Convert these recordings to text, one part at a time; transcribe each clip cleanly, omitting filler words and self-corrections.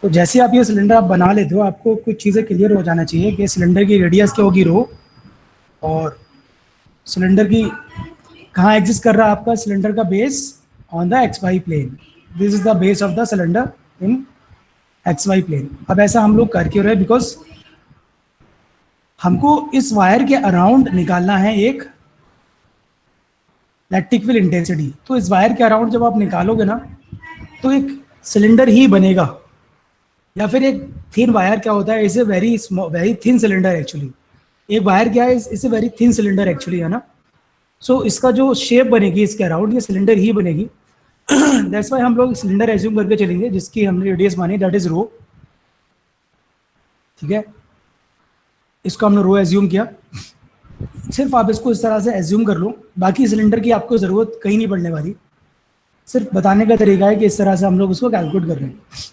तो जैसे आप ये सिलेंडर आप बना लेते हो, आपको कुछ चीज़ें क्लियर हो जाना चाहिए कि सिलेंडर की रेडियस क्या होगी, रो, और सिलेंडर की कहाँ एग्जिस्ट कर रहा है आपका सिलेंडर का base, on the x Y plane. This is the base of the cylinder in x Y plane. अब ऐसा हम लोग कर क्यों रहे, बिकॉज हमको इस वायर के अराउंड निकालना है एक इलेक्ट्रिक फील्ड इंटेंसिटी। तो इस वायर के अराउंड जब आप निकालोगे ना, तो एक सिलेंडर ही बनेगा, या फिर एक थिन वायर क्या होता है, is a very very thin cylinder actually. एक वायर क्या है, is a very thin cylinder actually, है ना। सो इसका जो शेप बनेगी इसके अराउंड, ये सिलेंडर ही बनेगी। दैट्स वाई हम लोग सिलेंडर एज्यूम करके चलेंगे जिसकी हमने रेडियस मानी, दैट इज रो। ठीक है, इसको हमने रो एज्यूम किया। सिर्फ आप इसको इस तरह से एज्यूम कर लो, बाकी सिलेंडर की आपको ज़रूरत कहीं नहीं पड़ने वाली। सिर्फ बताने का तरीका है कि इस तरह से हम लोग उसको कैलकुलेट कर रहे हैं।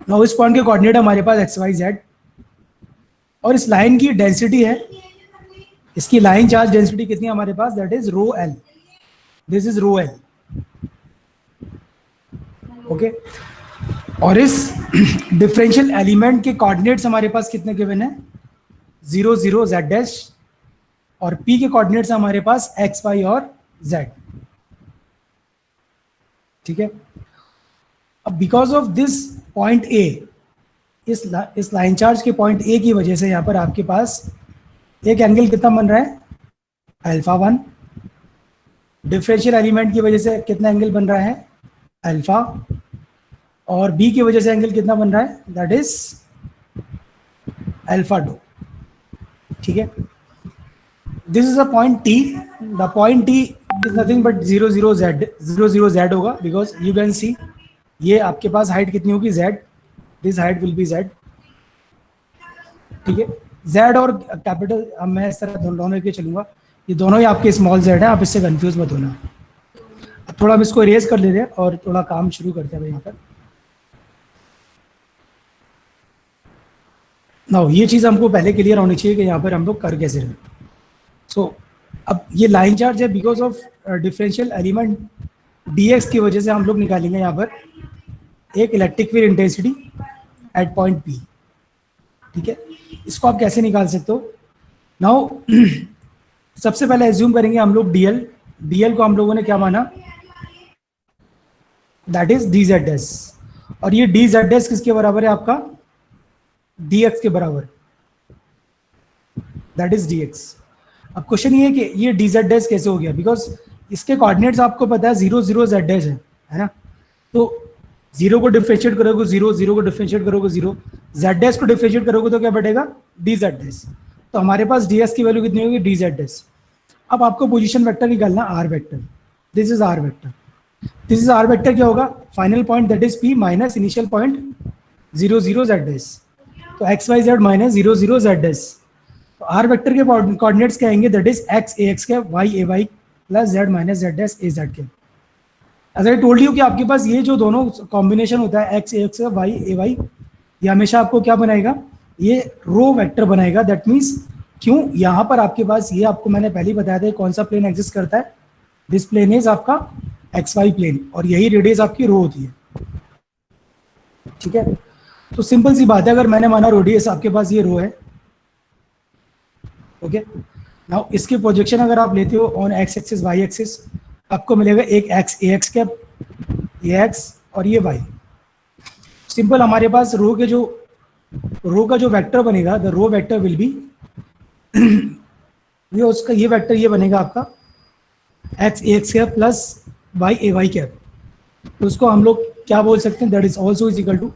और इस पॉइंट के कोऑर्डिनेट हमारे पास एक्स वाई जेड, और इस लाइन की डेंसिटी है, इसकी लाइन चार्ज डेंसिटी कितनी है हमारे पास, that is rho l. This is rho l. Okay, और इस डिफरेंशियल एलिमेंट के कोऑर्डिनेट्स हमारे पास कितने गिवन है, 0 0 z डैश, और p के कोऑर्डिनेट्स हमारे पास x y और z। ठीक है, अब because of this point a, इस लाइन चार्ज के पॉइंट a की वजह से यहाँ पर आपके पास एक एंगल कितना बन रहा है, अल्फा 1। डिफरेंशियल एलिमेंट की वजह से कितना एंगल बन रहा है, अल्फा, और b की वजह से एंगल कितना बन रहा है, दैट इज अल्फा 2। ठीक है, this is a point t, the point t is nothing but 0 0 z होगा, बिकॉज यू कैन सी ये आपके पास हाइट कितनी होगी, z, this height will be z। ठीक है, z और कैपिटल, अब मैं इस तरह दोनों के चलूंगा, ये दोनों ही आपके स्मॉल z है, आप इससे कंफ्यूज मत होना। अब थोड़ा हम इसको इरेज कर लेते हैं और थोड़ा काम शुरू करते हैं यहाँ पर। ना ये चीज़ हमको पहले क्लियर होनी चाहिए कि यहाँ पर हम लोग कर कैसे रहे। सो अब ये लाइन चार्ज है, because of differential element dx की वजह से हम लोग निकालेंगे यहाँ पर एक electric field intensity at point P। ठीक है, इसको आप कैसे निकाल सकते हो, नाउ सबसे पहले एज्यूम करेंगे हम लोग dl को हम लोगों ने क्या माना, दैट इज dz', और ये dz' किसके बराबर है आपका, dx के बराबर, दैट इज dx। अब क्वेश्चन ये है कि ये dz' कैसे हो गया, बिकॉज इसके कोऑर्डिनेट्स आपको पता है 0 0 z' है ना। तो 0 को डिफरेंशिएट करोगे 0, 0 को डिफरेंशिएट करोगे 0, z' को डिफरेंशिएट करोगे तो क्या बढ़ेगा, dz'। तो हमारे पास ds की वैल्यू कितनी होगी, dz'। अब आपको पोजीशन वेक्टर निकालना, r vector, this is r vector. This is r vector क्या होगा, final point that is p minus initial point 0 0 z'। तो x y z minus 0 0 z'। तो r वेक्टर के कोऑर्डिनेट्स क्या आएंगे, दैट इज x ax के, y ay plus z minus z dash az के। As I told you कि आपके पास ये जो दोनों कॉम्बिनेशन होता है x ax का y ay, ये हमेशा आपको क्या बनाएगा, ये रो वेक्टर बनाएगा। दैट मीन्स क्यों, यहाँ पर आपके पास ये आपको मैंने पहले ही बताया था कौन सा प्लेन एग्जिस्ट करता है, दिस प्लेन इज आपका एक्स वाई प्लेन, और यही रेडियस आपकी रो होती है। ठीक है, तो सिंपल सी बात है, अगर मैंने माना रेडियस आपके पास ये रो है, ओके, नाउ इसके प्रोजेक्शन अगर आप लेते हो on x axis y axis, आपको मिलेगा एक x a x cap, a x, और ये वाई। सिंपल हमारे पास रो का जो वेक्टर बनेगा, the rho vector will be ये उसका ये वेक्टर ये बनेगा आपका x a x cap plus y a Y cap. तो उसको हम लोग क्या बोल सकते हैं, that is also is equal to,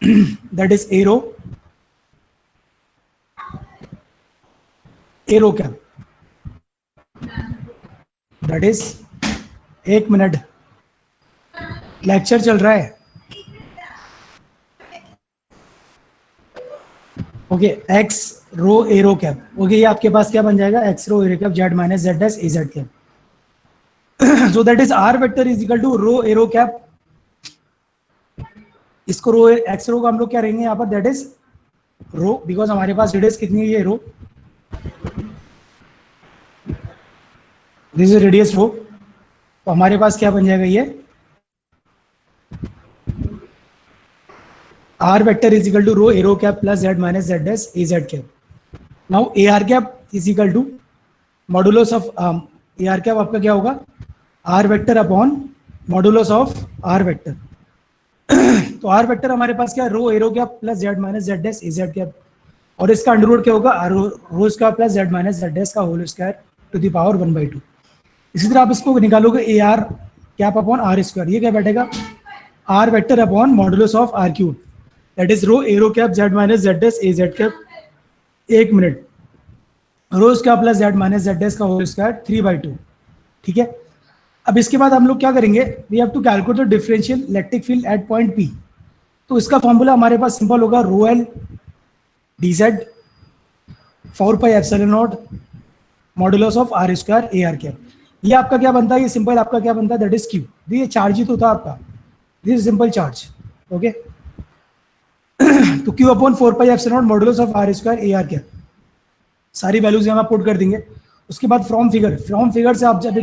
that is a rho cap, that is, एक मिनट लेक्चर चल रहा है, okay, x rho arrow cap. Okay, ये आपके पास क्या बन जाएगा, x rho arrow cap z minus z dash a Z cap. So that is are vector is equal to rho arrow cap. इसको रो एक्स रो को हम लोग क्या रहेंगे यहाँ पर, दैट इज रो, बिकॉज हमारे पास रेडियस कितनी है, ये rho, this is radius rho. तो हमारे पास क्या बन जाएगा, ये r vector is equal to rho arrow cap plus z minus z dash a Z cap. Now a are cap is equal to modulus of a are cap आपका क्या होगा, r vector upon modulus of r vector. तो r vector हमारे पास क्या है, rho arrow cap plus z minus z dash a Z cap, और इसका अंडर रूट क्या होगा, rho square plus z minus z dash का whole square to the power 1/2. इसी तरह आप इसको निकालोगे a are cap upon are square, ये क्या बैठेगा, r vector upon modulus of r cube, that is rho arrow cap z minus z dash a Z cap. एक मिनट, rho square plus z minus z dash का whole square 3/2. ठीक है. अब इसके बाद हम लोग क्या करेंगे, we have to calculate the differential electric field at point p. तो इसका फॉर्मूला हमारे पास सिंपल होगा, rho l d z 4πε0 modulus of r square A R cap. ये आपका क्या बनता है, ये सिंपल आपका क्या बनता है, दैट इज क्यू. ये चार्ज ही तो था आपका, दिस सिंपल चार्ज. ओके. तो q upon 4πε0 modulus of r square A R cap. सारी वैल्यूज यहाँ पुट कर देंगे. उसके बाद फ्रॉम फिगर से आप जब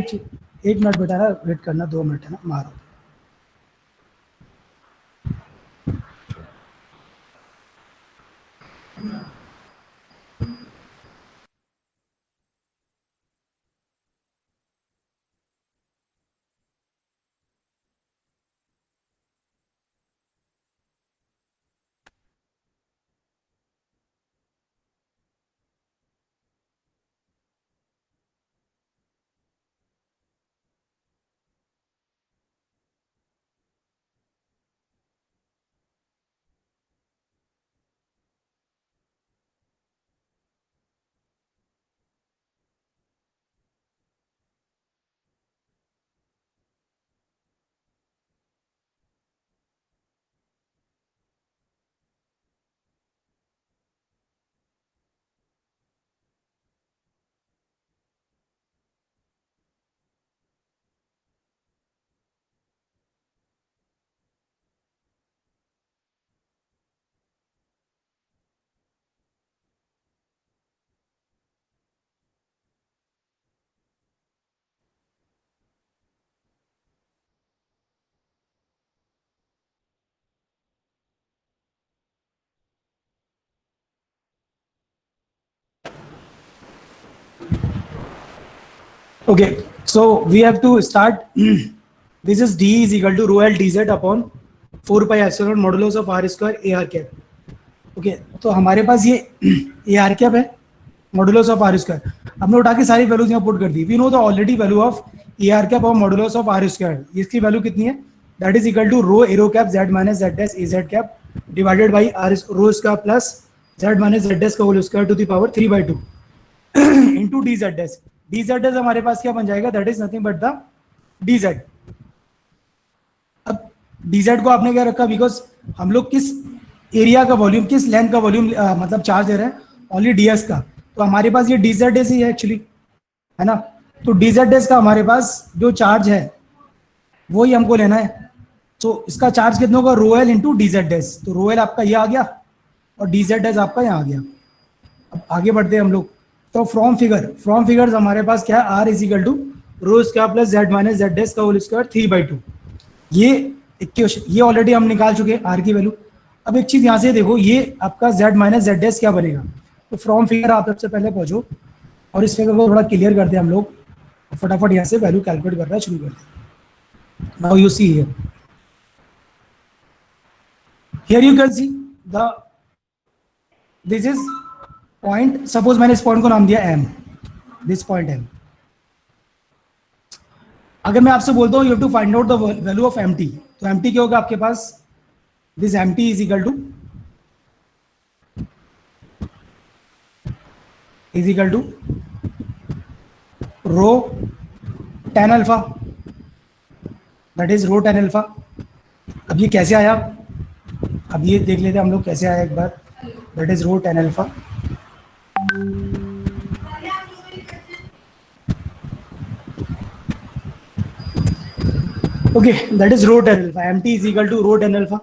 एक मिनट बेटा ना वेट करना, 2 मिनट है ना, मारो. Okay, so we have to start. This is d is equal to rho l dz upon 4πε modulus of r square A R cap. Okay, तो हमारे पास ये ए आर कैप है, मॉडुलस ऑफ आर स्क्वायर. हमने उठा के सारी values यहाँ पुट कर दी. We know the already value of a are cap और मॉडुलस ऑफ आर स्क्वायर. इसकी वैल्यू कितनी है, that is equal to rho arrow cap z minus z dash a Z cap divided by r rho square plus z minus z dash का whole square to the power 3/2 into d Z dash. D Z dash हमारे पास क्या बन जाएगा, that is nothing but the d z. अब d z को आपने क्या रखा, बिकॉज हम लोग किस एरिया का वॉल्यूम, किस लेंथ का वॉल्यूम मतलब चार्ज दे रहे हैं, ओनली डीएस का. तो हमारे पास ये डी जेड डैश ही है एक्चुअली, है ना. तो डी जेड डैश का हमारे पास जो चार्ज है वो ही हमको लेना है. तो इसका चार्ज कितना होगा, rho L into d Z dash. तो रो एल आपका ये आ गया और डी जेड डैश आपका यहाँ आ गया. अब आगे बढ़ते हैं हम लोग. तो फ्रॉम फिगर्स हमारे पास क्या है, r is equal to rho square plus z minus z dash का होल स्क्वायर 3/2. ये इक्वेशन ये ऑलरेडी हम निकाल चुके हैं आर की वैल्यू. अब एक चीज यहाँ से देखो, ये आपका जेड माइनस जेड डैश क्या बनेगा. तो फ्रॉम फिगर आप सबसे पहले पहुंचो और इस फिगर को थोड़ा क्लियर करते हैं हम लोग. फटाफट यहाँ से वैल्यू कैलकुलेट करना शुरू करते हैं. Now you see here you can see the this is point. Suppose मैंने इस पॉइंट को नाम दिया एम, दिस पॉइंट एम. अगर मैं आपसे बोलता हूँ you have to find out the value of M T, तो एम टी क्या होगा आपके पास, this m T is equal to rho ten alpha, that is rho ten alpha. अब ये कैसे आया, अब ये देख लेते हैं हम लोग कैसे आया एक बार. That is rho ten alpha. Okay, that is rho ten alpha. M T is equal to rho ten alpha.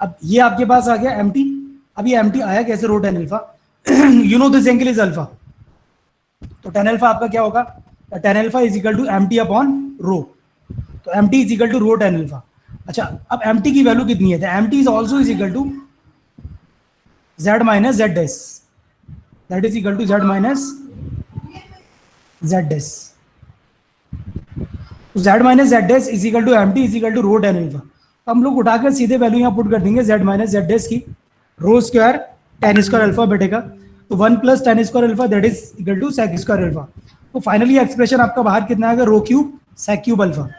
अब ये आपके पास आ गया एम टी. अब ये एम टी आया कैसे, rho ten alpha. You know this angle is alpha, तो tan alpha आपका क्या होगा, tan alpha is equal to M t upon rho. तो m T is equal to rho ten alpha. अच्छा, अब एम टी की वैल्यू कितनी है? M T is also is equal to z minus z dash, that is equal to z minus z dash. Z minus z dash is equal to M T is equal to rho ten alpha. तो हम लोग उठाकर सीधे value यहाँ put कर देंगे Z minus z dash की, rho square tan square alpha बैठेगा, तो 1 plus tan square alpha that is equal to sec square alpha. तो फाइनली एक्सप्रेशन आपका बाहर कितना आएगा? Rho cube sec cube alpha.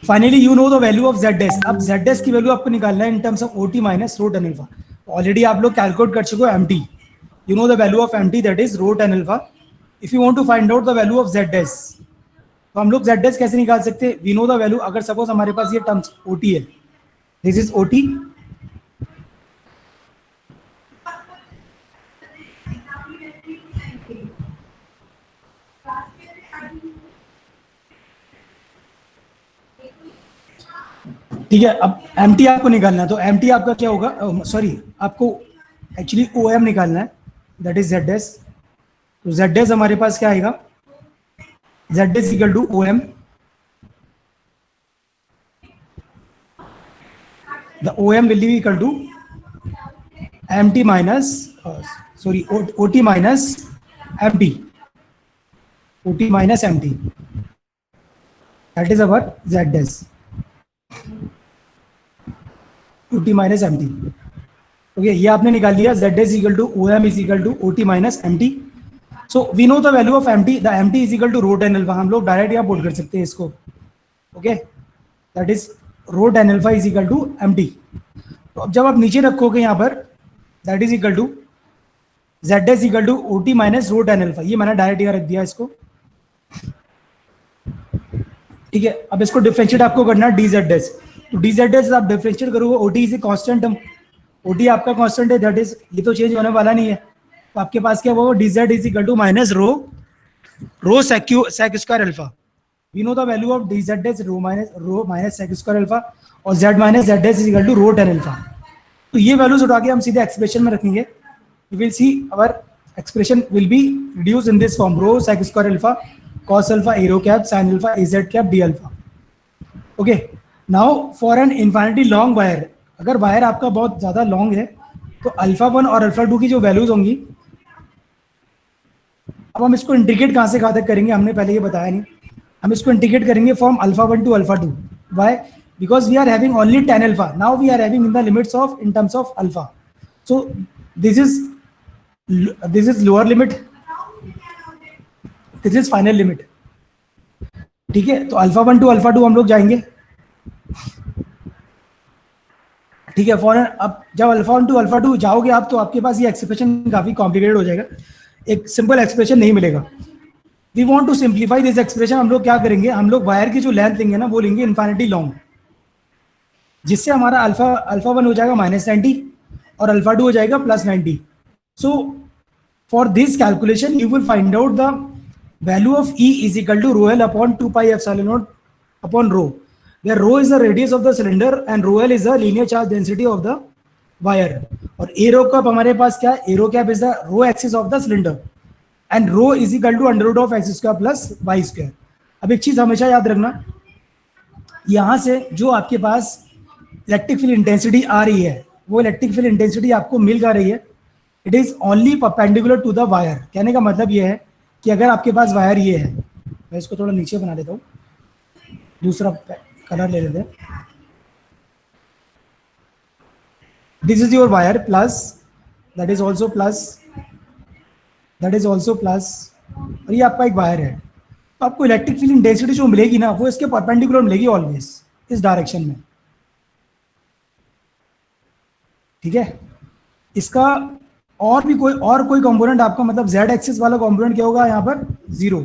Finally you know the value of z dash. अब z dash की value आपको निकालना है in terms of OT minus rho ten alpha. Already आप लोग कैलकुलेट कर चुके हो m t, you know the value of M T that is rho ten alpha. If you want to find out the value of z dash, तो हम लोग z dash कैसे निकाल सकते हैं? वी नो द वैल्यू, अगर suppose हमारे पास ये टर्म्स ओटी है, दिस इज ओटी, ठीक है। अब एम टी आपको निकालना है, तो एम टी आपका क्या होगा? सॉरी, आपको एक्चुअली ओ एम निकालना है, दैट इज जेड डैश। तो जेड डैश हमारे पास क्या आएगा? Z dash equal to O M, the O M will be equal to M T minus, sorry, O T minus M T, O T minus M T, that is our Z dash, O T minus M T. Okay, ये आपने निकाल लिया, Z dash equal to O M is equal to O T minus M T. So we know the value of M T, the M T is equal to rho ten alpha. हम लोग direct यहाँ put कर सकते हैं इसको, okay, that is rho ten alpha is equal to M T. तो अब जब आप नीचे रखोगे यहाँ पर, that is equal to Z dash equal to O T minus rho ten alpha, ये मैंने डायरेक्ट यहाँ रख दिया इसको, ठीक है। अब इसको डिफरेंशिएट आपको करना है डी जेड डैश। तो डी जेड डैश आप डिफरेंशिएट करोगे, O T is a constant term, O T आपका कॉन्स्टेंट है, दैट इज, ये तो चेंज होने वाला नहीं है। तो आपके पास क्या वो d z is equal to minus rho sec square alpha. We know the value of d Z dash rho minus sec square alpha, और z minus z dash is equal to rho ten alpha. तो ये values उठा के हम सीधे expression में रखेंगे, you will see our expression will be reduce in this form, rho sec square alpha cos alpha a rho cap sine alpha az cap d alpha. Okay, now for an infinity long wire, अगर wire आपका बहुत ज्यादा long है, तो alpha one और alpha two की जो values होंगी, अब हम इसको इंटीग्रेट कहाँ से कहाँ तक करेंगे, हमने पहले ये बताया नहीं। हम इसको इंटीग्रेट करेंगे from alpha one to alpha two. Why? Because we are having only ten alpha, now we are having in the limits of in terms of alpha. So this is lower limit, this is final limit, ठीक है। तो alpha one to alpha two हम लोग जाएंगे, ठीक है। For अब जब alpha one to alpha two जाओगे आप, तो आपके पास ये एक्सप्रेशन काफी कॉम्प्लिकेटेड हो जाएगा, एक सिंपल एक्सप्रेशन नहीं मिलेगा। We want to simplify this expression. हम लोग क्या करेंगे, हम लोग वायर की जो लेंथ लेंगे ना, वो लेंगे इन्फिनिटी लॉन्ग, जिससे हमारा अल्फा वन हो जाएगा माइनस 90 और अल्फा टू हो जाएगा plus 90। So for this calculation you will find out the value of E is equal to rho L upon 2 pi epsilon naught upon rho, where rho is the radius of the cylinder and rho L is the linear charge density of the wire. और a rho cap हमारे पास क्या है? A rho cap is the rho axis of the cylinder and rho is equal to under root of X square plus Y square. अब एक चीज हमेशा याद रखना, यहाँ से जो आपके पास इलेक्ट्रिक फील्ड इंटेंसिटी आ रही है, वो इलेक्ट्रिक फील्ड इंटेंसिटी आपको मिल जा रही है, it is only perpendicular to the wire. कहने का मतलब ये है कि अगर आपके पास वायर ये है, मैं इसको थोड़ा नीचे बना देता हूँ, दूसरा कलर ले लेते हैं, this is your wire plus, that is also plus, that is also plus, और ये आपका एक वायर है। तो आपको इलेक्ट्रिक फील्ड इंटेंसिटी जो मिलेगी ना, वो इसके परपेंडिकुलर मिलेगी ऑलवेज, इस डायरेक्शन में, ठीक है। इसका और भी कोई कंपोनेंट आपका, मतलब जेड एक्सिस वाला कंपोनेंट क्या होगा यहाँ पर? जीरो।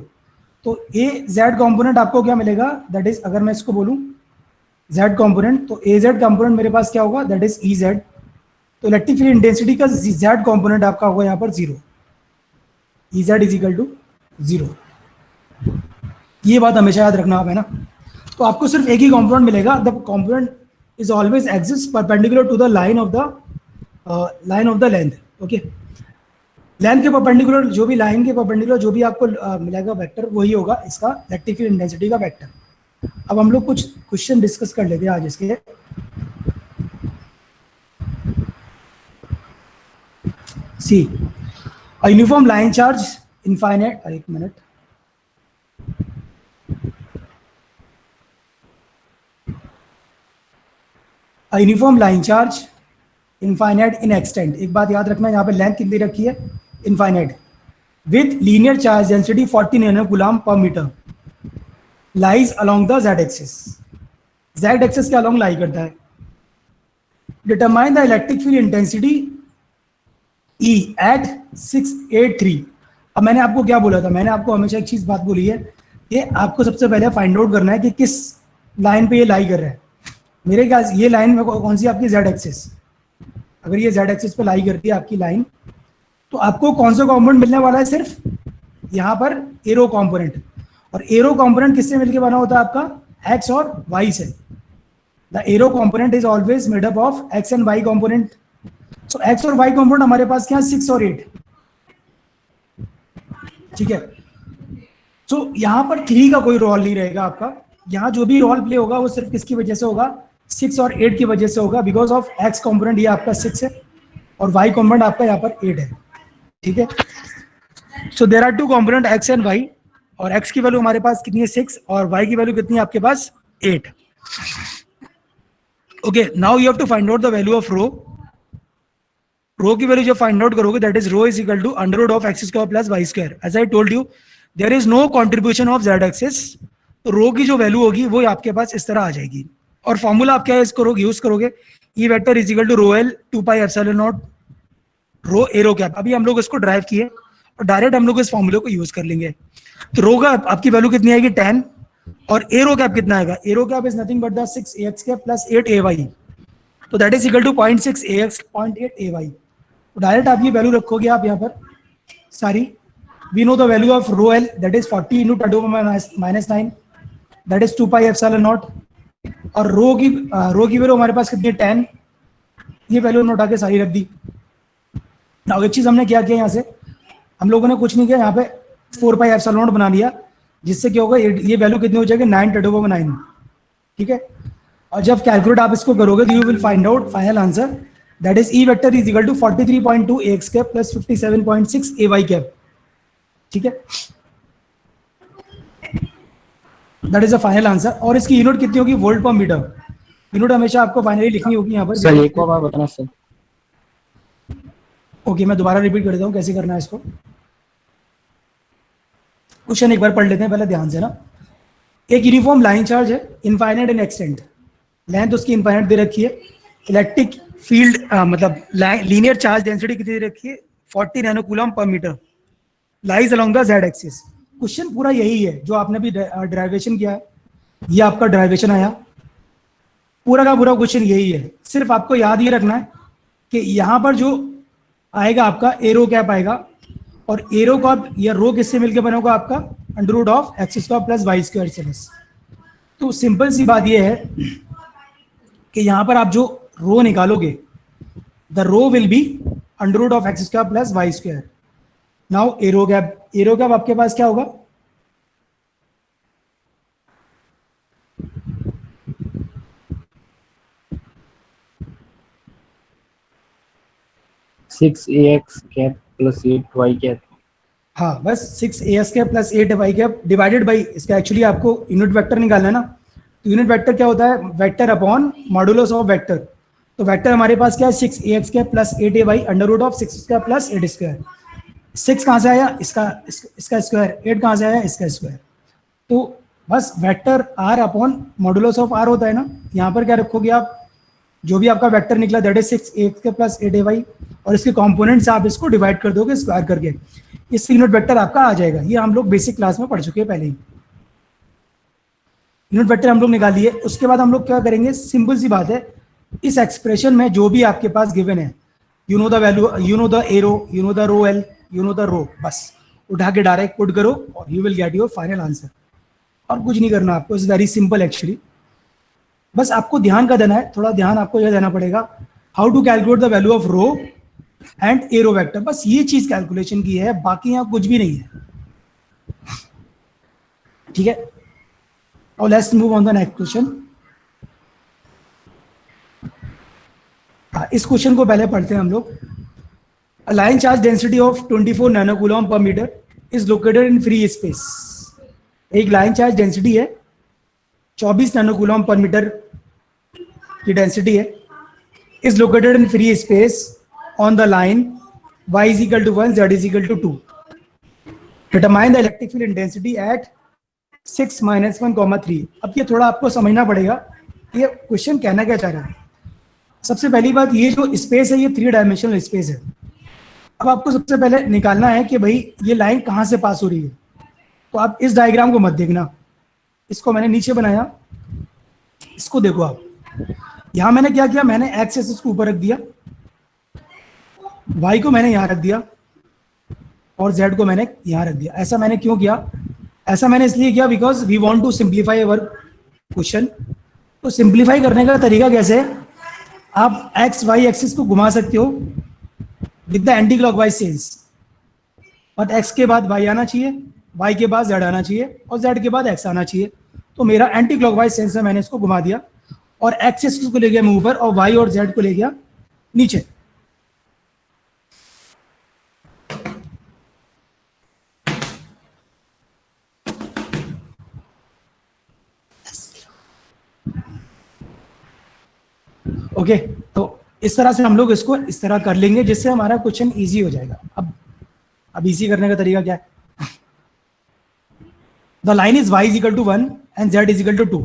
तो ए जेड कंपोनेंट आपको क्या मिलेगा? दैट इज, अगर मैं इसको बोलूँ जेड कंपोनेंट, तो ए जेड कंपोनेंट मेरे पास क्या होगा? That is E Z. तो इलेक्ट्रिक फील्ड इंटेंसिटी का जेड कंपोनेंट आपका होगा यहाँ पर zero, E Z is equal to zero. ये बात हमेशा याद रखना आप, है ना। तो आपको सिर्फ एक ही कंपोनेंट मिलेगा, the component is always exist perpendicular to the line of the length, okay. Length के परपेंडिकुलर, जो भी लाइन के परपेंडिकुलर जो भी आपको मिलेगा वेक्टर, वही होगा इसका इलेक्ट्रिक फील्ड इंटेंसिटी का वेक्टर। अब हम लोग कुछ क्वेश्चन डिस्कस कर लेते हैं आज इसके। See uniform line charge infinite, एक मिनट, uniform line charge infinite in extent. एक बात याद रखना, यहाँ पे लेंथ कितनी रखी है, infinite, with linear charge density 40 nano coulomb per metre, lies along the Z axis. Z axis के अलोंग लाई करता है। Determine the electric field intensity E at 683। अब मैंने आपको क्या बोला था, मैंने आपको हमेशा एक चीज बात बोली है कि आपको सबसे पहले फाइंड आउट करना है कि किस लाइन पे ये लाई कर रहा है। मेरे ख्याल से ये लाइन में कौन सी आपकी जेड एक्सिस, अगर ये जेड एक्सिस पे लाई करती है आपकी लाइन, तो आपको कौन सा कॉम्पोनेंट मिलने वाला है, सिर्फ यहाँ पर एरो कॉम्पोनेंट। और एरो कॉम्पोनेंट किससे मिलकर बना होता है आपका, एक्स और वाई से। The a rho component is always made up of X and Y component. So X और वाई कॉम्पोनेंट हमारे पास क्या है, 6 और 8, ठीक है। सो यहाँ पर 3 का कोई रोल नहीं रहेगा आपका, यहाँ जो भी रोल प्ले होगा वो सिर्फ किसकी वजह से होगा, 6 और 8 की वजह से होगा, बिकॉज ऑफ एक्स कॉम्पोनेंट ये आपका 6 है और वाई कॉम्पोनेंट आपका यहाँ पर 8 है, ठीक है। So there are 2 component X and Y, और एक्स की वैल्यू हमारे पास कितनी है 6 और वाई की वैल्यू कितनी है आपके पास 8। Okay, now you have to find out the value of rho. Rho की वैल्यू जब फाइंड आउट करोगे, that is rho is equal to under root of X square plus Y square. As I told you, there is no contribution of Z axis, तो rho की जो value होगी वो आपके पास इस तरह आ जाएगी। और फॉर्मूला आप क्या इसको यूज करोगे, E vector is equal to rho L 2 pi epsilon not rho arrow cap. अभी हम लोग इसको ड्राइव किए और डायरेक्ट हम लोग इस फॉर्मूले को यूज कर लेंगे। तो रो का आपकी वैल्यू कितनी आएगी 10, और एरो कैप कितना आएगा, a rho cap is nothing but the 6 ax cap plus 8 ay, तो that is equal to 0.6 ax 0.8 ay। तो डायरेक्ट आप ये वैल्यू रखोगे आप यहाँ पर सारी। We know the value of rho L, that is 40 into 10⁻⁹, that is 2 pi epsilon nought. और रो की वैल्यू हमारे पास कितनी है 10, ये वैल्यू हमने उठा के सारी रख दी। नाउ एक चीज हमने क्या किया, यहाँ से हम लोगों ने कुछ नहीं किया, यहाँ पे 4 पाई एप्सिलॉन नॉट बना लिया, जिससे क्या होगा, ये वैल्यू कितनी हो जाएगी 9/9, ठीक है। और जब कैलकुलेट आप इसको करोगे तो you will find out final answer, that is E vector is equal to 43.2 ax cap plus 57.6 ay cap, ठीक है। That is the final answer. और इसकी यूनिट कितनी होगी, वोल्ट पर मीटर। यूनिट हमेशा आपको फाइनली लिखनी होगी यहाँ पर। सर एक बार बताना सर। ओके, मैं दोबारा रिपीट कर देता हूँ कैसे करना है इसको। क्वेश्चन एक बार पढ़ लेते हैं पहले ध्यान से ना। एक यूनिफॉर्म लाइन चार्ज है, इनफाइनाइट इन एक्सटेंट, लेंथ उसकी इनफाइनाइट दे रखी है, इलेक्ट्रिक फील्ड मतलब लीनियर चार्ज डेंसिटी कितनी दे रखी है 40 nano coulomb per metre, lies along the Z axis. Question पूरा यही है जो आपने भी ड्राइवेशन किया है, ये आपका ड्राइवेशन आया, पूरा का पूरा क्वेश्चन यही है। सिर्फ आपको याद ये रखना है कि यहाँ पर जो आएगा आपका एरो कैप आएगा, और एरो कैप या रो किससे मिलकर बना होगा आपका under root of X square plus Y square से बस। तो सिंपल सी बात ये है कि यहाँ पर आप जो रो निकालोगे, the rho will be under root of X square plus Y square. Now a rho cap आपके पास क्या होगा, six ax cap plus 8y cap. हाँ बस 6 as cap plus 8 y cap divided by इसका एक्चुअली आपको यूनिट वेक्टर निकालना है ना। तो यूनिट वेक्टर क्या होता है, vector upon modulus of vector. तो वेक्टर हमारे पास क्या है 6 ax cap plus 8 ay under root of 6 square plus 8 square. 6 कहाँ से आया, इसका स्क्वायर, 8 कहाँ से आया, इसका स्क्वायर। तो बस vector R upon modulus of R होता है ना। यहाँ पर क्या रखोगे आप, जो भी आपका वेक्टर निकला दैट इज 6 ax के प्लस 8 ay, और इसके कंपोनेंट से आप इसको डिवाइड कर दोगे स्क्वायर करके, इससे यूनिट वेक्टर आपका आ जाएगा। ये हम लोग बेसिक क्लास में पढ़ चुके हैं पहले ही। यूनिट वेक्टर हम लोग निकाल लिए। उसके बाद हम लोग क्या करेंगे, सिंपल सी बात है, इस एक्सप्रेशन में जो भी आपके पास गिवन है, you know the value, you know the a rho, you know the rho L, you know the rho, बस उठा के डायरेक्ट पुट करो और you will get your final answer. और कुछ नहीं करना आपको, इट्स वेरी सिंपल एक्चुअली। बस आपको ध्यान का देना है, थोड़ा ध्यान आपको यह देना पड़ेगा, how to calculate the value of rho and a rho vector. बस ये चीज कैलकुलेशन की है, बाकी यहाँ कुछ भी नहीं है, ठीक है। Now let's move on the next question. इस क्वेश्चन को पहले पढ़ते हैं हम लोग. A line charge density of 24 nanocoulomb per meter is located in free space. एक लाइन चार्ज डेंसिटी है 24 नैनोकूलम पर मीटर की डेंसिटी है, is located in free space on the line y is equal to 1, z is equal to 2. Determine the electric field intensity at 6 minus 1, 3. अब ये थोड़ा आपको समझना पड़ेगा ये क्वेश्चन कहना क्या चाह रहा है. सबसे पहली बात, ये जो स्पेस है ये 3 डायमेंशनल स्पेस है. अब आपको सबसे पहले निकालना है कि भाई ये लाइन कहाँ से पास हो रही है. तो आप इस डायग्राम को मत देखना, इसको मैंने नीचे बनाया, इसको देखो आप. यहाँ मैंने क्या किया, मैंने एक्स एक्सिस को ऊपर रख दिया, वाई को मैंने यहाँ रख दिया और जेड को मैंने यहाँ रख दिया. ऐसा मैंने क्यों किया? ऐसा मैंने इसलिए किया because we want to simplify our question. तो सिंप्लीफाई करने का तरीका कैसे है, आप एक्स वाई एक्सिस को घुमा सकते हो with the anti clockwise sense, but x के बाद वाई आना चाहिए, वाई के बाद जेड आना चाहिए और जेड के बाद एक्स आना चाहिए. तो मेरा एंटी क्लॉकवाइज सेंस में मैंने इसको घुमा दिया और एक्स एक्सिस को ले गया मैं ऊपर और वाई और जेड को ले गया नीचे. ओके तो इस तरह से हम लोग इसको इस तरह कर लेंगे जिससे हमारा क्वेश्चन इजी हो जाएगा. अब इजी करने का तरीका क्या है, the line is y is equal to 1 and z is equal to 2.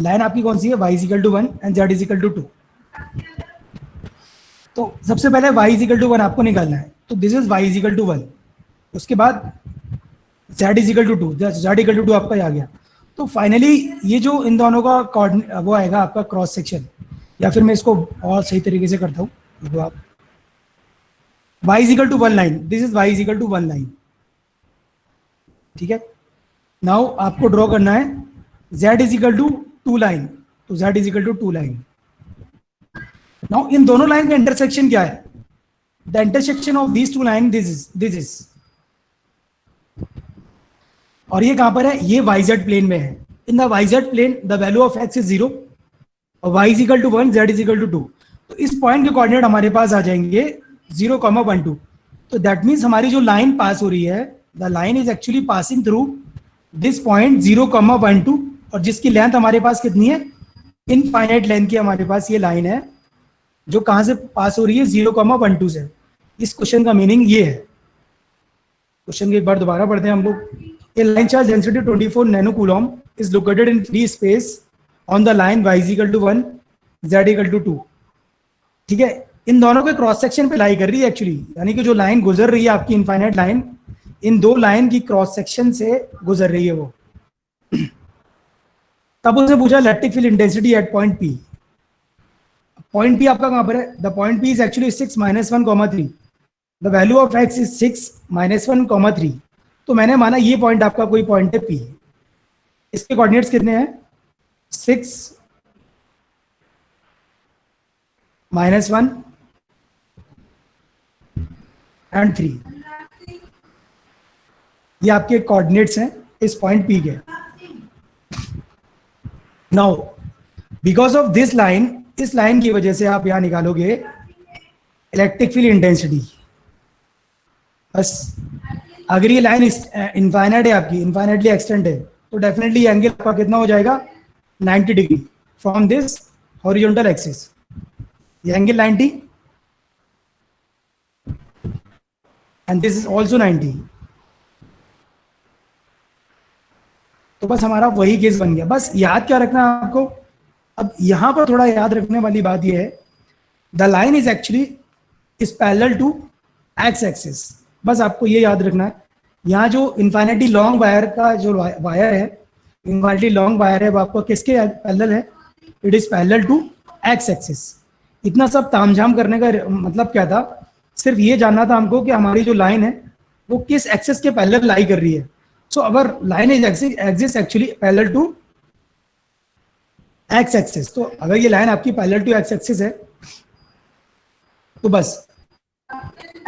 Line आपकी कौन सी है, y is equal to 1 and z is equal to 2. तो सबसे पहले y इज इक्वल टू 1 आपको निकालना है. तो this is y is equal to 1, उसके बाद z is equal to 2, z equal to 2 आपका आ गया. तो फाइनली ये जो इन दोनों का वो आएगा आपका क्रॉस सेक्शन, या फिर मैं इसको और सही तरीके से करता हूँ. देखो आप y is equal to 1 line, this is y is equal to 1 line. ठीक है, नाउ आपको ड्रॉ करना है z is equal to 2 line. तो z is equal to 2 line. Now इन दोनों लाइन का इंटरसेक्शन क्या है, the intersection of these 2 line this is, और ये कहां पर है, ये yz प्लेन में है. In the yz plane the value of x is 0 और y is equal to 1, z is equal to 2. तो इस पॉइंट के कोऑर्डिनेट हमारे पास आ जाएंगे 0, 1, 2. तो दैट मीन्स हमारी जो लाइन पास हो रही है, the line is actually passing through this point 0, 1, 2, और जिसकी लेंथ हमारे पास कितनी है, इनफाइनाइट लेंथ की हमारे पास ये लाइन है जो कहां से पास हो रही है, 0, 1, 2 से. इस क्वेश्चन का मीनिंग ये है. क्वेश्चन को एक बार दोबारा पढ़ते हैं हम लोग. A line charge density 24 nanocoulomb is located in free space on the line y is equal to 1, z equal to 2. ठीक है, इन दोनों के क्रॉस सेक्शन पे लाई कर रही है एक्चुअली, यानी कि जो लाइन गुजर रही है आपकी इनफाइनाइट लाइन, इन दो लाइन की क्रॉस सेक्शन से गुजर रही है वो. तब उसने पूछा electric field intensity at point P. Point P आपका कहां पर है, the point P is actually 6, -1, 3. The value of x is 6, -1, 3. तो मैंने माना ये पॉइंट आपका कोई पॉइंट है पी. इसके कोऑर्डिनेट्स कितने हैं, 6, -1 एंड 3. ये आपके कोऑर्डिनेट्स हैं इस पॉइंट पी के. Now because of this line, इस लाइन की वजह से आप यहां निकालोगे इलेक्ट्रिक फील्ड इंटेंसिटी. बस अगर ये लाइन इनफाइनाइट है आपकी, इनफाइनाइटली एक्सटेंड है, तो डेफिनेटली एंगल आपका कितना हो जाएगा, 90 degree from this horizontal axis. ये angle 90 and this is also 90. तो बस हमारा वही केस बन गया. बस याद क्या रखना है आपको, अब यहां पर थोड़ा याद रखने वाली बात यह है, the line is actually is parallel to X axis. बस आपको ये याद रखना है, यहाँ जो इन्फाइनिटी लॉन्ग वायर का जो वायर है, इन्फाइनिटी लॉन्ग वायर है, वो आपको किसके पैरेलल है, it is parallel to X axis. इतना सब तामझाम करने का मतलब क्या था, सिर्फ ये जानना था हमको कि हमारी जो लाइन है वो किस एक्सिस के पैरेलल लाई कर रही है. So our line is axis actually parallel to X axis. तो अगर ये लाइन आपकी पैरेलल टू एक्स एक्सिस है तो बस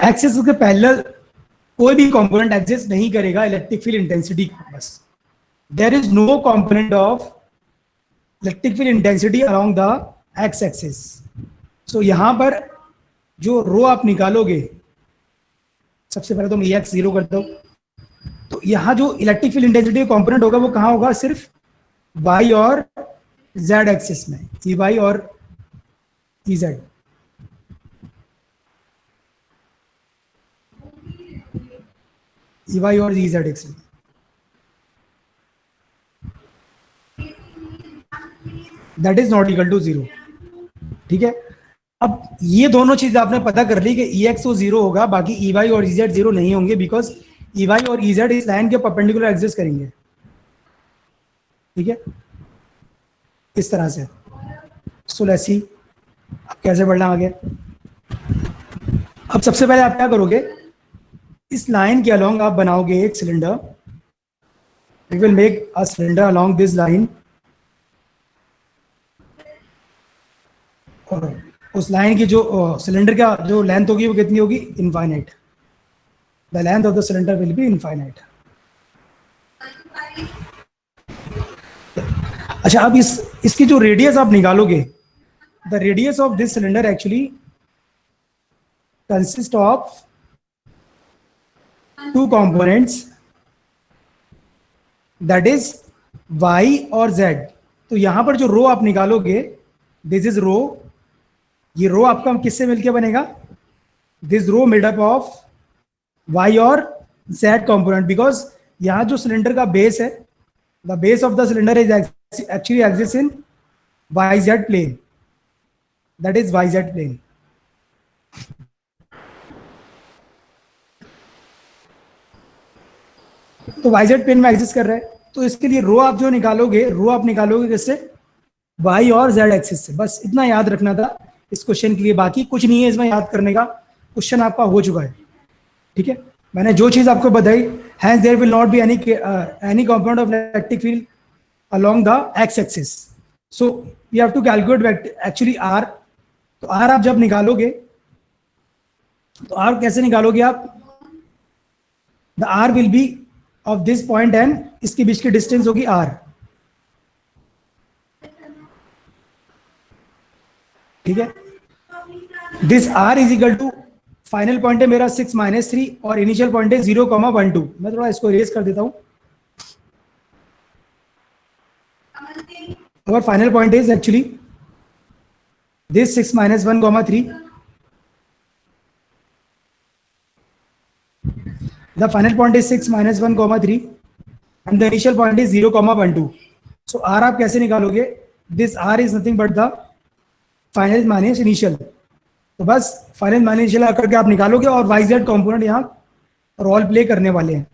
एक्सिस के पैरेलल कोई भी कंपोनेंट एग्जिस्ट नहीं करेगा इलेक्ट्रिक फील्ड इंटेंसिटी. बस there is no component of electric field intensity along the X axis. So यहां पर जो रो आप निकालोगे, सबसे पहले तो मैं एक्स जीरो करता हूं, तो यहाँ जो इलेक्ट्रिक फील्ड इंटेंसिटी कंपोनेंट होगा वो कहाँ होगा, सिर्फ वाई और जेड एक्सिस में, ई वाई और ई जेड। ई वाई और E Z axis, that is not equal to zero. ठीक है, अब ये दोनों चीज आपने पता कर ली कि ई एक्स तो जीरो होगा, बाकी ई वाई और ई जेड जीरो नहीं होंगे, बिकॉज ई वाई और ई जेड इस लाइन के परपेंडिकुलर एग्जिस्ट करेंगे। ठीक है, इस तरह से। सो लेट्स सी अब कैसे बढ़ना आगे। अब सबसे पहले आप क्या करोगे, इस लाइन के अलोंग आप बनाओगे एक cylinder, you will make a cylinder along this line, और उस लाइन की जो सिलेंडर का जो लेंथ होगी वो कितनी होगी, infinite. The length of the cylinder will be infinite. अच्छा, अब इसकी जो रेडियस आप निकालोगे, the radius of this cylinder actually consist of two components, that is y और z। तो यहां पर जो रो आप निकालोगे, दिस इज रो, ये रो आपका किससे मिलके बनेगा, this rho made up of y और z कंपोनेंट, बिकॉज यहां जो सिलेंडर का बेस है, the base of the cylinder is actually exist in yz plane, that is yz plane. तो yz प्लेन में एग्जिस्ट कर रहा है, तो इसके लिए रो आप जो निकालोगे, रो आप निकालोगे किससे, y और z एक्सिस से। बस इतना याद रखना था इस क्वेश्चन के लिए, बाकी कुछ नहीं है इसमें याद करने का, क्वेश्चन आपका हो चुका है। ठीक है, मैंने जो चीज आपको बताई, hence there will not be any component of electric field along the X axis, so you have to calculate actually R. तो आर आप जब निकालोगे, तो आर कैसे निकालोगे आप, the R will be of this point and इसके बीच की डिस्टेंस होगी आर। ठीक है, this R is equal to, final point है मेरा 6 - 3 और इनिशियल पॉइंट है 0,12। मैं थोड़ा इसको इरेज कर देता हूं। Our final point is actually this 6 - 1,3. The final point is 6 - 1,3 and the initial point is 0,12. So R आप कैसे निकालोगे, this R is nothing but the final minus initial. तो बस फाइनल माइनस इनिशियल करके आप निकालोगे, और वाई जेड कॉम्पोनेंट यहाँ रोल प्ले करने वाले हैं।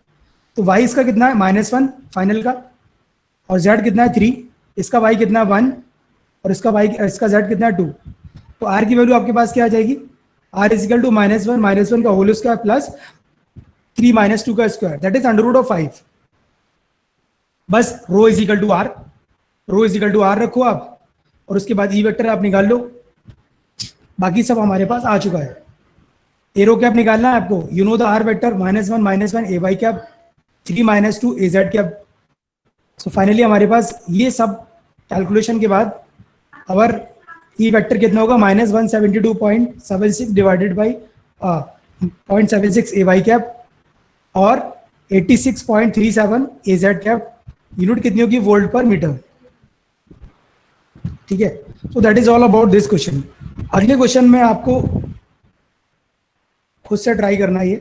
तो वाई इसका कितना है, -1 फाइनल का, और जेड कितना है 3, इसका वाई कितना है 1, और इसका जेड कितना है 2। तो आर की वैल्यू आपके पास क्या आ जाएगी, आर इजिकल टू -1 का होल स्क्वायर प्लस 3 - 2 का स्क्वायर, दैट इज √5। बस rho equal to R, rho equal to R रखो आप, और उसके बाद ई वेक्टर आप निकाल लो। बाकी सब हमारे पास आ चुका है। एरो कैप निकालना है आपको, you know the R vector, -1 A Y cap, 3 - 2 A Z cap. So finally हमारे पास ये सब कैलकुलेशन के बाद अवर ई वेक्टर कितना होगा, -172.76 divided by 0.76 A Y cap और 86.37 ए जेड कैप। यूनिट कितनी होगी, वोल्ट पर मीटर। ठीक है, सो that is all about this question. अगले क्वेश्चन में आपको खुद से ट्राई करना है, ये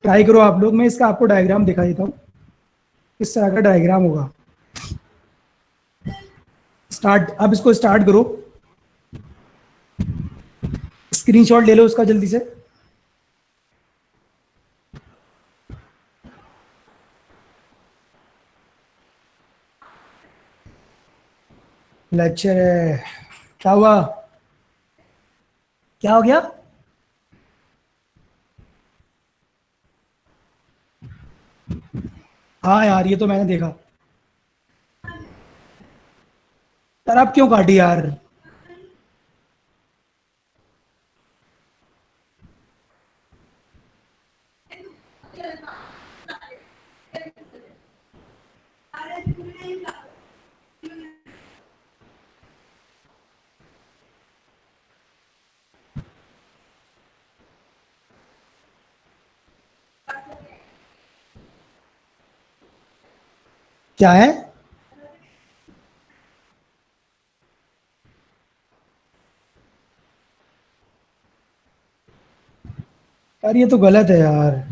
ट्राई करो आप लोग। मैं इसका आपको डायग्राम दिखा देता हूँ, किस तरह का डायग्राम होगा। स्टार्ट, अब इसको स्टार्ट करो, स्क्रीनशॉट ले लो उसका जल्दी से। लेक्चर है, क्या हुआ, क्या हो गया, हाँ यार ये तो मैंने देखा यार, आप क्यों काटी यार। क्या है? यार ये तो गलत है यार।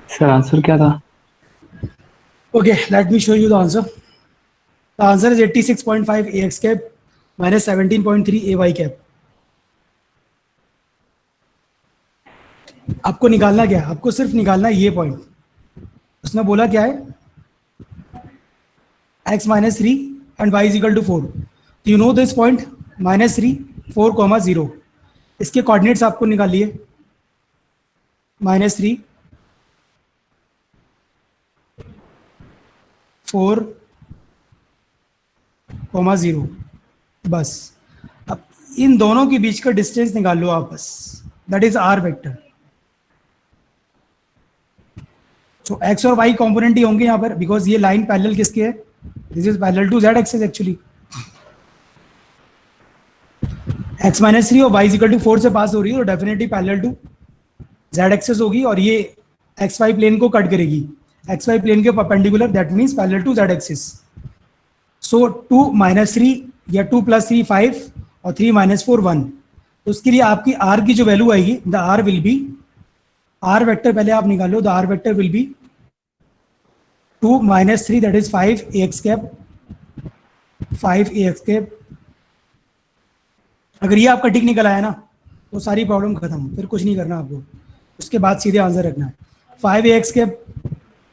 सर आंसर क्या था? Okay, let me show you the answer. The answer is 86.5 ax cap minus 17.3 ay cap. आपको निकालना क्या है? आपको सिर्फ निकालना है ये पॉइंट। उसने बोला क्या है? x minus 3 and y is equal to 4. You know this point minus 3 4 comma 0. इसके कोऑर्डिनेट्स आपको निकालिए। -3 4 कॉमा 0। बस अब इन दोनों के बीच का डिस्टेंस निकाल लो आप बस। That is are vector. तो एक्स और वाई कंपोनेंट ही होंगे यहाँ पर, बिकॉज ये लाइन पैरेलल किसके है? This is parallel to Z axis actually. X minus 3 और वाई इक्वल टू 4 से पास हो रही है, तो definitely parallel to Z axis होगी, और ये एक्स वाई प्लेन को कट करेगी। एक्स वाई प्लेन के perpendicular, that means parallel to Z axis. So 2 minus 3 या 2 प्लस 3 5 और 3 माइनस 4 1। तो उसके लिए आपकी आर की जो वैल्यू आएगी, the R will be, R vector पहले आप निकालो, the R vector will be 2 minus 3 that is 5 X cap, 5 X cap. अगर ये आपका टिक निकल आया ना तो सारी प्रॉब्लम खत्म, फिर कुछ नहीं करना आपको। उसके बाद सीधे आंसर रखना है 5 एक्स कैप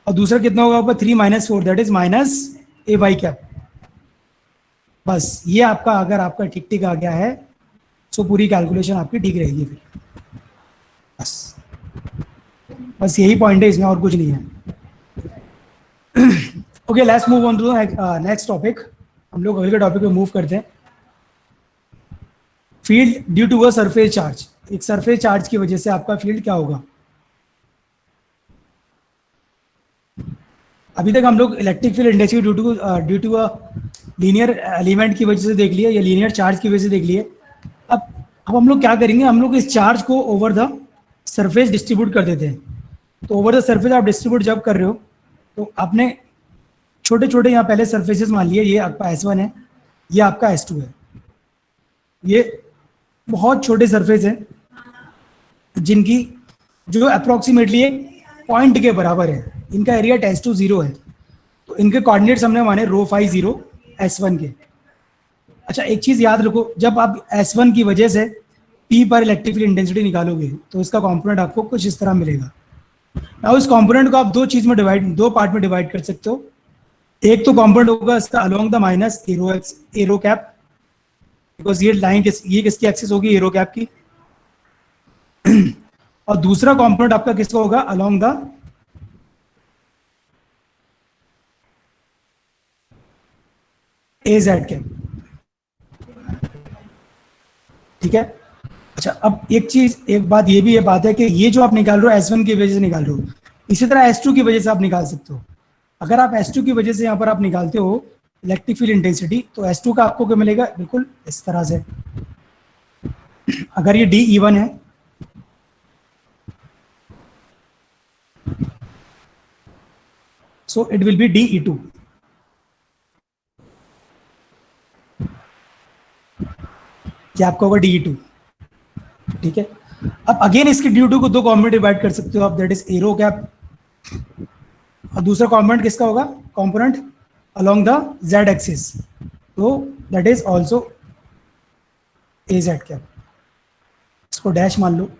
और दूसरा कितना होगा ऊपर 3 - 4 that is minus A Y cap. बस ये आपका अगर आपका ठीक ठीक आ गया है तो पूरी कैलकुलेशन आपकी ठीक रहेगी फिर। बस बस यही पॉइंट है इसमें, और कुछ नहीं है। Okay, let's move on to next topic. हम लोग अगले टॉपिक पे मूव करते हैं। Field due to a surface charge. एक सरफेस चार्ज की वजह से आपका फील्ड क्या होगा। अभी तक हम लोग electric field intensity due to a linear element की वजह से देख लिए, या लीनियर चार्ज की वजह से देख लिए। अब हम लोग क्या करेंगे, हम लोग इस चार्ज को ओवर द सरफेस डिस्ट्रीब्यूट कर देते हैं। तो ओवर द सरफेस आप डिस्ट्रीब्यूट जब कर रहे हो तो आपने छोटे छोटे यहाँ पहले सरफेसेस मान लिए, ये आपका S1 है, ये आपका S2 है। ये बहुत छोटे सरफेस हैं जिनकी जो अप्रोक्सीमेटली एक पॉइंट के बराबर है। इनका एरिया टेंस टू 0 है। तो इनके कोऑर्डिनेट्स हमने माने रो फाई 0 S1 के। अच्छा, एक चीज याद रखो, जब आप S1 की वजह से P पर इलेक्ट्रिक फील्ड इंटेंसिटी निकालोगे तो इसका कंपोनेंट आपको कुछ इस तरह मिलेगा। अब इस कंपोनेंट को आप दो पार्ट में डिवाइड कर सकते हो। एक तो कंपोनेंट होगा इसका along the minus arrow cap, because ये लाइन ये किसकी एक्सिस होगी, एरो कैप की। और दूसरा कंपोनेंट आपका किसका होगा, अलोंग द एजेड कैप। ठीक है। अच्छा, अब एक बात ये भी बात है कि ये जो आप निकाल रहे हो S1 की वजह से निकाल रहे हो, इसी तरह S2 की वजह से आप निकाल सकते हो। अगर आप S2 की वजह से यहाँ पर आप निकालते हो इलेक्ट्रिक फील्ड इंटेंसिटी, तो S2 का आपको क्या मिलेगा, बिल्कुल इस तरह से। अगर ये DE1 है so it will B DE2। क्या आपका होगा DE2। ठीक है। अब अगेन इसके DE2 को दो कॉम्पोनेंट डिवाइड कर सकते हो आप, दैट इज एरो कैप, और दूसरा कॉम्पोनेंट किसका होगा, component along the Z axis, तो that is also AZ cap. इसको डैश मान लो,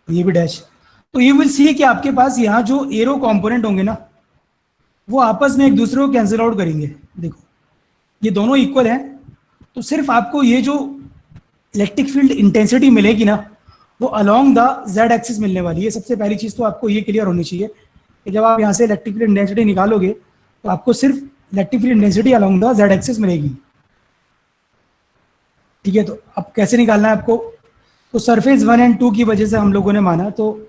ये भी डैश। तो यू विल सी कि आपके पास यहाँ जो एरो कंपोनेंट होंगे ना, वो आपस में एक दूसरे को कैंसिल आउट करेंगे। देखो ये दोनों इक्वल हैं, तो सिर्फ आपको ये जो इलेक्ट्रिक फील्ड इंटेंसिटी मिलेगी ना, वो अलोंग द Z एक्सिस मिलने वाली है। सबसे पहली चीज़ तो आपको ये क्लियर होनी चाहिए कि जब आप यहाँ से इलेक्ट्रिक फील्ड इंटेंसिटी निकालोगे तो आपको सिर्फ electric field intensity along the Z axis मिलेगी। ठीक है। तो अब कैसे निकालना है आपको, तो सरफेस 1 और 2 की वजह से हम लोगों ने माना, तो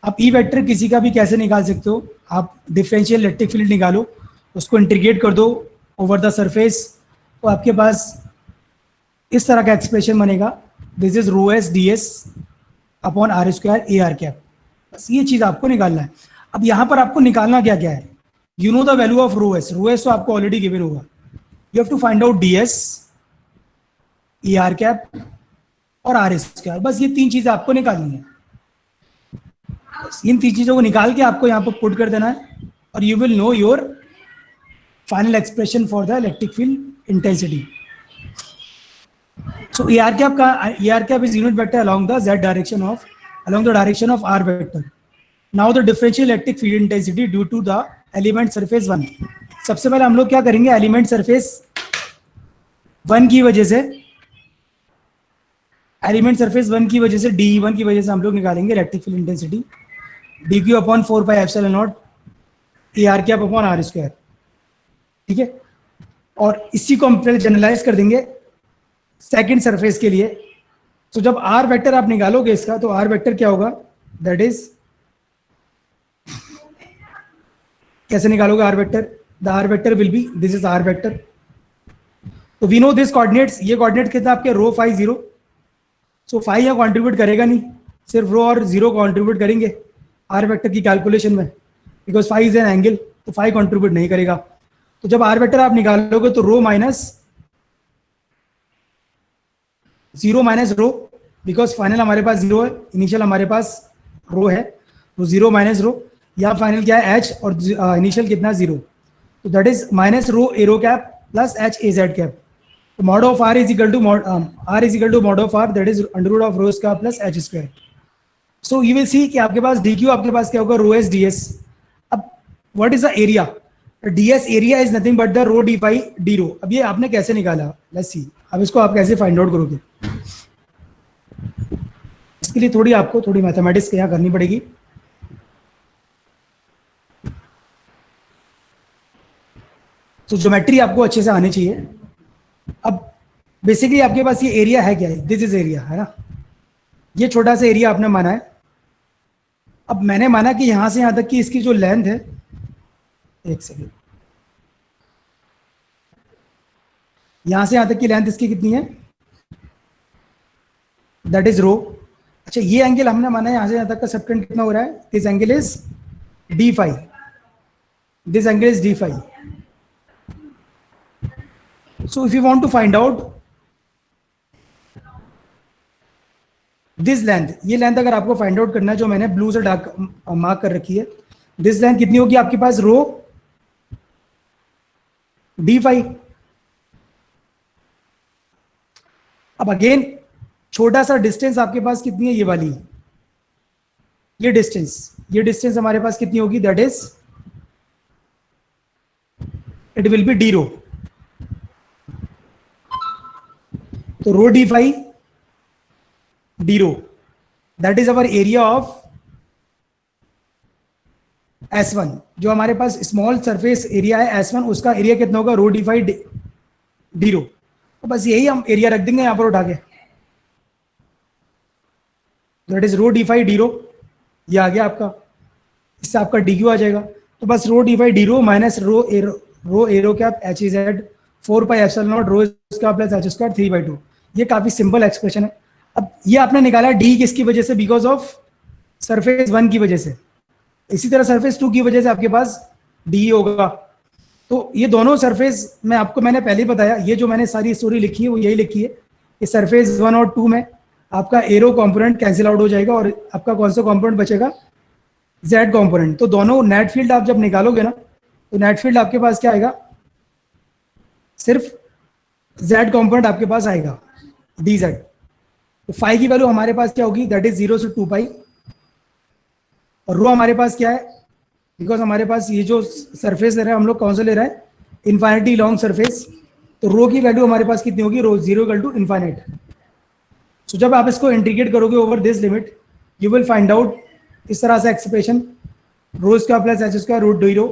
आप ई वेक्टर किसी का भी कैसे निकाल सकते हो, आप डिफरेंशियल इलेक्ट्रिक फील्ड निकालो, उसको इंटीग्रेट कर दो ओवर द सरफेस, तो आपके पास इस तरह का एक्सप्रेशन बनेगा, this is rho S D S upon are square A R cap. बस ये चीज़ आपको निकालना है। अब यहाँ पर आपको निकालना क्या क्या है, you know the value of rho S तो आपको ऑलरेडी गिवन होगा। You have to find out D S, E R cap और आर स्क्वायर। बस ये तीन चीज़ें आपको निकालनी है। इन तीन चीज़ों को निकाल के आपको यहाँ पर पुट कर देना है, और you will know your final expression for the electric field intensity. So AR cap is unit vector along the Z direction along the direction of R vector. Now the differential electric field intensity due to the element surface 1. सबसे पहले हम लोग क्या करेंगे, element surface 1 की वजह से DE1 की वजह से हम लोग निकालेंगे electric field intensity DQ upon 4πε0 AR cap upon R square. ठीक है। और इसी को हम पहले जनरलाइज कर देंगे सेकंड सरफेस के लिए। तो जब आर वेक्टर आप निकालोगे इसका, तो आर वेक्टर क्या होगा, दैट इज, कैसे निकालोगे R vector, the R vector will be, this is are vector. तो वी नो दिस कोऑर्डिनेट्स, ये कोऑर्डिनेट कितना आपके रो फाई 0। सो फाई यहाँ कॉन्ट्रीब्यूट करेगा नहीं, सिर्फ रो और 0 कॉन्ट्रीब्यूट करेंगे आर वेक्टर की कैलकुलेशन में, because phi is an angle, तो फाई कॉन्ट्रीब्यूट नहीं करेगा। तो जब आर वेक्टर आप निकालोगे तो rho minus 0 minus rho, because final हमारे पास 0 है, इनिशियल हमारे पास रो है, तो 0 माइनस रो, या फाइनल क्या है H, और इनिशियल कितना 0, तो that is minus rho arrow cap plus H A Z cap. तो mod of R is equal to mod of R, that is under root of rho square plus H square. So you will see कि आपके पास D Q, आपके पास क्या होगा, rho S D S. अब what is the area? D S area is nothing but the rho D phi D rho. अब ये आपने कैसे निकाला, लेट्स सी. अब इसको आप कैसे फाइंड आउट करोगे? इसके लिए थोड़ी आपको थोड़ी मैथमेटिक्स यहाँ करनी पड़ेगी. तो ज्योमेट्री आपको अच्छे से आनी चाहिए. अब बेसिकली आपके पास ये एरिया है क्या है? दिस इज एरिया, है ना. ये छोटा सा एरिया आपने माना है. अब मैंने माना कि यहां से यहां तक की इसकी जो लेंथ है, एक सेकेंड, यहां से यहां तक की लेंथ इसकी कितनी है? दैट इज रो. अच्छा, ये एंगल हमने माना है यहां से यहां तक का सबटेंड कितना हो रहा है? This angle is D phi. This angle is D phi. So if you want to find out this length, ये लेंथ अगर आपको फाइंड आउट करना है जो मैंने ब्लू से डार्क मार्क कर रखी है, दिस लेंथ कितनी होगी आपके पास? रो डी फाई. अब अगेन छोटा सा डिस्टेंस आपके पास कितनी है? ये वाली, ये डिस्टेंस हमारे पास कितनी होगी? That is, it will be D rho. तो rho D phi D rho, that is our area of S1. जो हमारे पास स्मॉल सरफेस एरिया है S1, उसका एरिया कितना होगा? रो डी फाई डी रो. तो बस यही हम एरिया रख देंगे यहां पर उठा के. That is rho D phi D rho. ये आ गया आपका, इससे आपका डी क्यू आ जाएगा. तो बस rho D phi D rho minus rho arrow cap H is एड 4 pi epsilon not rho square plus H square 3/2. ये काफी सिंपल एक्सप्रेशन है. अब ये आपने निकाला डी किसकी वजह से? बिकॉज ऑफ सरफेस 1 की वजह से. इसी तरह सरफेस 2 की वजह से आपके पास डी होगा. तो ये दोनों सरफेस में आपको मैंने पहले ही बताया, ये जो मैंने सारी स्टोरी लिखी है वो यही लिखी है कि सरफेस 1 और 2 में आपका एरो कंपोनेंट कैंसिल आउट हो जाएगा और आपका कौन सा कंपोनेंट बचेगा? Z component. तो दोनों नेट फील्ड आप जब निकालोगे ना, तो नेट फील्ड आपके पास क्या आएगा? सिर्फ जेड कंपोनेंट आपके पास आएगा, डी जेड. तो फाई की वैल्यू हमारे पास क्या होगी? दैट इज 0 से 2 पाई. और रो हमारे पास क्या है? बिकॉज हमारे पास ये जो सरफेस ले रहा है हम लोग कौन सा ले रहा है? Infinity long surface. तो रो की वैल्यू हमारे पास कितनी होगी? Rho 0 equal to infinite. So जब आप इसको इंटीग्रेट करोगे over this limit, you will find out इस तरह से expression, rho square plus H square root D rho.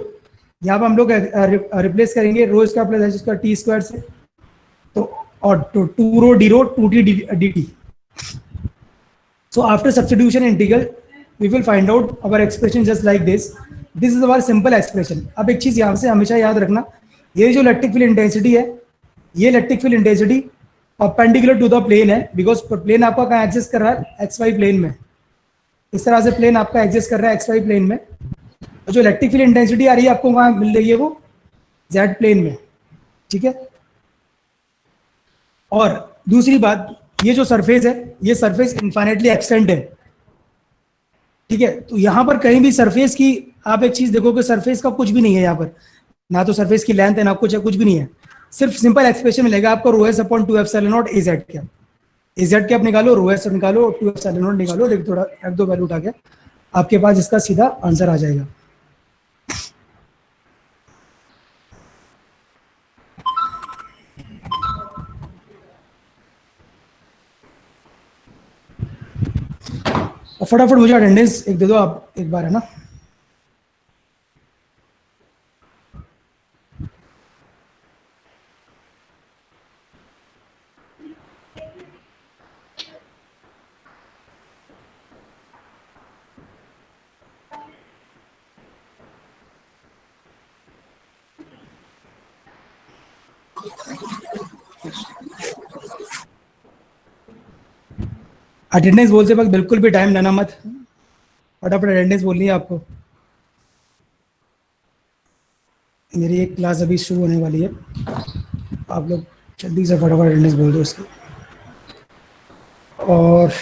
यहाँ पर हम लोग रिप्लेस करेंगे rho square plus H square T square से. तो और two rho D rho 2t dt. So after substitution integral, we will find out our expression just like this. This is our simple expression. अब एक चीज यहाँ से हमेशा याद रखना, ये जो इलेक्ट्रिक फील्ड इंटेंसिटी है, ये electric field intensity perpendicular to the plane है. बिकॉज प्लेन आपका कहाँ एग्जिस्ट कर रहा है? एक्स वाई प्लेन में. इस तरह से प्लेन आपका एग्जिस्ट कर रहा है एक्स वाई प्लेन में. तो जो इलेक्ट्रिक फील्ड इंटेंसिटी आ रही है आपको वहां मिल रही है वो जेड प्लेन में. ठीक है. और दूसरी बात, ये जो सरफेस है, ये सरफेस इनफाइनेटली एक्सटेंड है. ठीक है. तो यहां पर कहीं भी सरफेस की आप एक चीज देखोगे, सरफेस का कुछ भी नहीं है यहाँ पर. ना तो सरफेस की लेंथ है ना कुछ है, कुछ भी नहीं है. सिर्फ सिंपल एक्सप्रेशन मिलेगा आपको rho S upon 2 epsilon naught A Z cap. A Z cap निकालो, रो एस निकालो, 2 एप्सिलॉन नॉट निकालो, एक थोड़ा एक दो वैल्यू उठा के आपके पास इसका सीधा आंसर आ जाएगा. और फटाफट मुझे अटेंडेंस एक दे दो आप एक बार, है ना. अटेंडेंस बोलते वक्त बिल्कुल भी टाइम लेना मत, फटाफट अटेंडेंस बोलनी है आपको. मेरी एक क्लास अभी शुरू होने वाली है, आप लोग जल्दी से फटाफट अटेंडेंस बोल दो इसकी. और